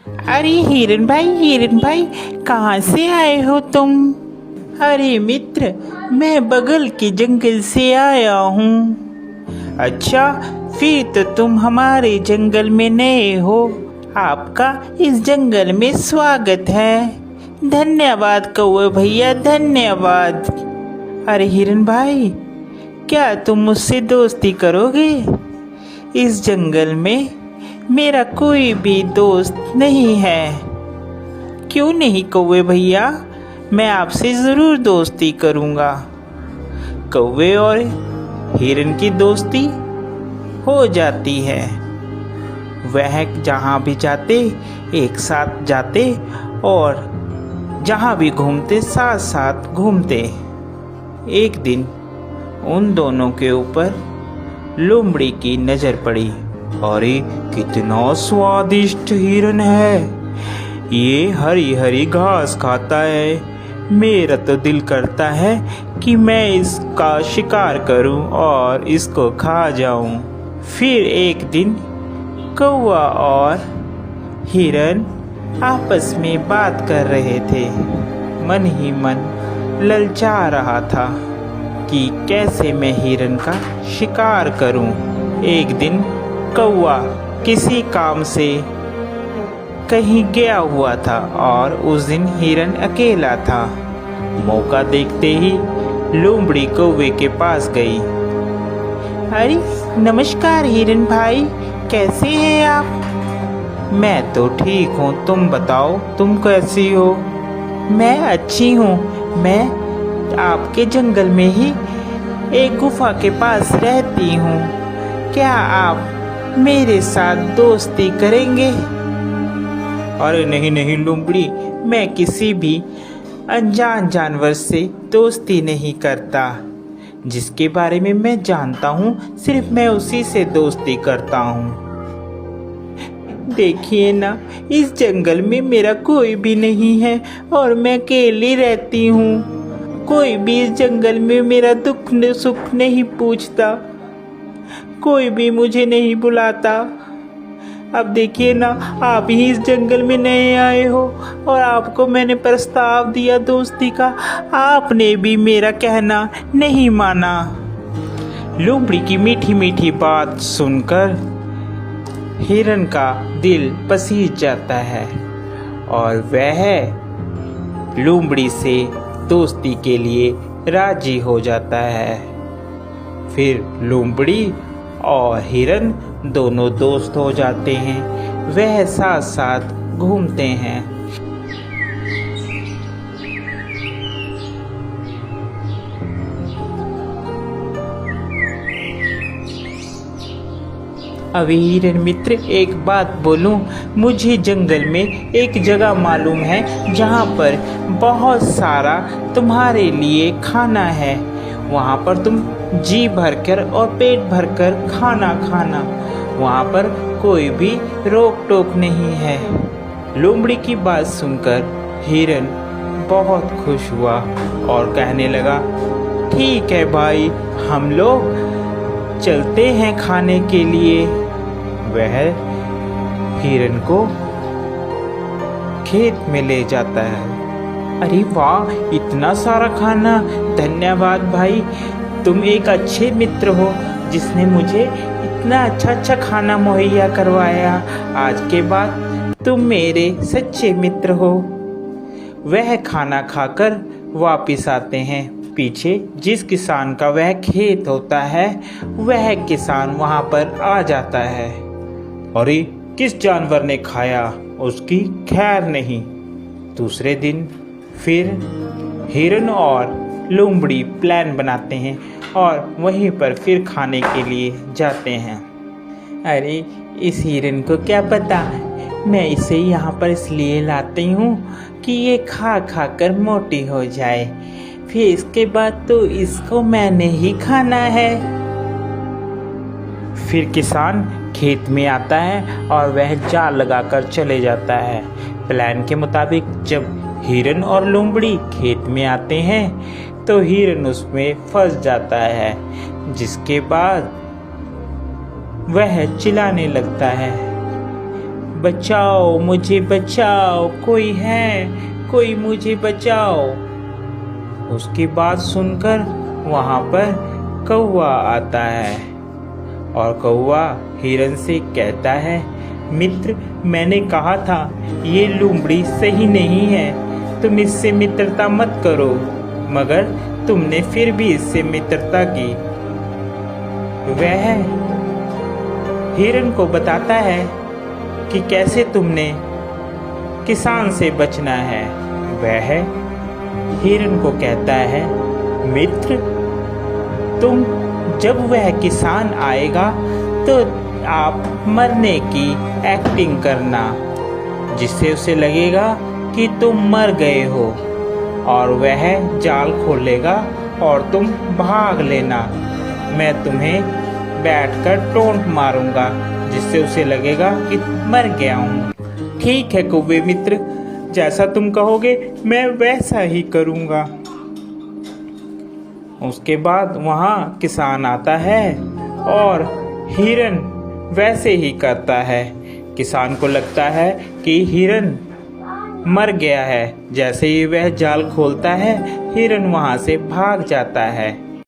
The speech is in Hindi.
अरे हिरन भाई, कहाँ से आए हो तुम? अरे मित्र, मैं बगल के जंगल से आया हूँ। अच्छा, फिर तो तुम हमारे जंगल में नए हो। आपका इस जंगल में स्वागत है। धन्यवाद कौवे भैया, धन्यवाद। अरे हिरन भाई, क्या तुम मुझसे दोस्ती करोगे? इस जंगल में मेरा कोई भी दोस्त नहीं है। क्यों नहीं कौवे भैया, मैं आपसे ज़रूर दोस्ती करूँगा। कौवे और हिरन की दोस्ती हो जाती है। वह जहाँ भी जाते एक साथ जाते और जहाँ भी घूमते साथ साथ घूमते। एक दिन उन दोनों के ऊपर लोमड़ी की नज़र पड़ी। अरे कितना स्वादिष्ट हिरन है, ये हरी हरी घास खाता है। मेरा तो दिल करता है कि मैं इसका शिकार करूं और इसको खा जाऊं। फिर एक दिन कौवा और हिरन आपस में बात कर रहे थे। मन ही मन ललचा रहा था कि कैसे मैं हिरन का शिकार करूं। एक दिन कौवा किसी काम से कहीं गया हुआ था और उस दिन हिरन अकेला था। मौका देखते ही लोमड़ी कौवे के पास गई। अरे नमस्कार हिरन भाई, कैसे हैं आप? मैं तो ठीक हूँ, तुम बताओ तुम कैसी हो? मैं अच्छी हूँ। मैं आपके जंगल में ही एक गुफा के पास रहती हूँ। क्या आप मेरे साथ दोस्ती करेंगे? अरे नहीं नहीं लोमड़ी, मैं किसी भी अनजान जानवर से दोस्ती नहीं करता। जिसके बारे में मैं जानता हूँ सिर्फ मैं उसी से दोस्ती करता हूँ। देखिए ना, इस जंगल में मेरा कोई भी नहीं है और मैं अकेली रहती हूँ। कोई भी इस जंगल में मेरा दुख सुख नहीं पूछता, कोई भी मुझे नहीं बुलाता। अब देखिए ना, आप ही इस जंगल में नए आए हो और आपको मैंने प्रस्ताव दिया दोस्ती का, आपने भी मेरा कहना नहीं माना। लोमड़ी की मीठी मीठी बात सुनकर हिरन का दिल पसीज जाता है और वह लोमड़ी से दोस्ती के लिए राजी हो जाता है। फिर लोमड़ी और हिरन दोनों दोस्त हो जाते हैं। वह साथ साथ घूमते हैं। अभी हिरन मित्र, एक बात बोलूं, मुझे जंगल में एक जगह मालूम है जहाँ पर बहुत सारा तुम्हारे लिए खाना है। वहाँ पर तुम जी भरकर और पेट भरकर खाना खाना, वहाँ पर कोई भी रोक टोक नहीं है। लोमड़ी की बात सुनकर हिरन बहुत खुश हुआ और कहने लगा, ठीक है भाई, हम लोग चलते हैं खाने के लिए। वह हिरन को खेत में ले जाता है। अरे वाह, इतना सारा खाना! धन्यवाद भाई, तुम एक अच्छे मित्र हो जिसने मुझे इतना अच्छा खाना मुहैया करवाया। आज के बाद तुम मेरे सच्चे मित्र हो। वह खाना खाकर वापिस आते हैं। पीछे जिस किसान का वह खेत होता है, वह किसान वहाँ पर आ जाता है। अरे किस जानवर ने खाया, उसकी खैर नहीं। दूसरे दिन फिर हिरन और लोमड़ी प्लान बनाते हैं और वहीं पर फिर खाने के लिए जाते हैं। अरे इस हिरन को क्या पता, मैं इसे यहाँ पर इसलिए लाती हूँ कि ये खा खा कर मोटी हो जाए, फिर इसके बाद तो इसको मैंने ही खाना है। फिर किसान खेत में आता है और वह जाल लगाकर चले जाता है। प्लान के मुताबिक जब हिरन और लोमड़ी खेत में आते हैं तो हिरन उसमें फंस जाता है, जिसके बाद वह चिल्लाने लगता है, बचाओ, मुझे बचाओ, कोई है, कोई मुझे बचाओ। उसकी बात सुनकर वहाँ पर कौवा आता है और कौवा हिरन से कहता है, मित्र, मैंने कहा था ये लोमड़ी सही नहीं है, तुम इससे मित्रता मत करो, मगर तुमने फिर भी इससे मित्रता की। वह हिरन को बताता है कि कैसे तुमने किसान से बचना है। वह हिरन को कहता है, मित्र, तुम जब वह किसान आएगा तो आप मरने की एक्टिंग करना, जिससे उसे लगेगा कि तुम मर गए हो, और वह जाल खोलेगा और तुम भाग लेना। मैं तुम्हें बैठकर टोंट मारूंगा, जिससे उसे लगेगा कि मर गया हूँ। ठीक है कौवे मित्र, जैसा तुम कहोगे मैं वैसा ही करूँगा। उसके बाद वहाँ किसान आता है और हिरन वैसे ही करता है। किसान को लगता है कि हिरन मर गया है। जैसे ही वह जाल खोलता है, हिरन वहाँ से भाग जाता है।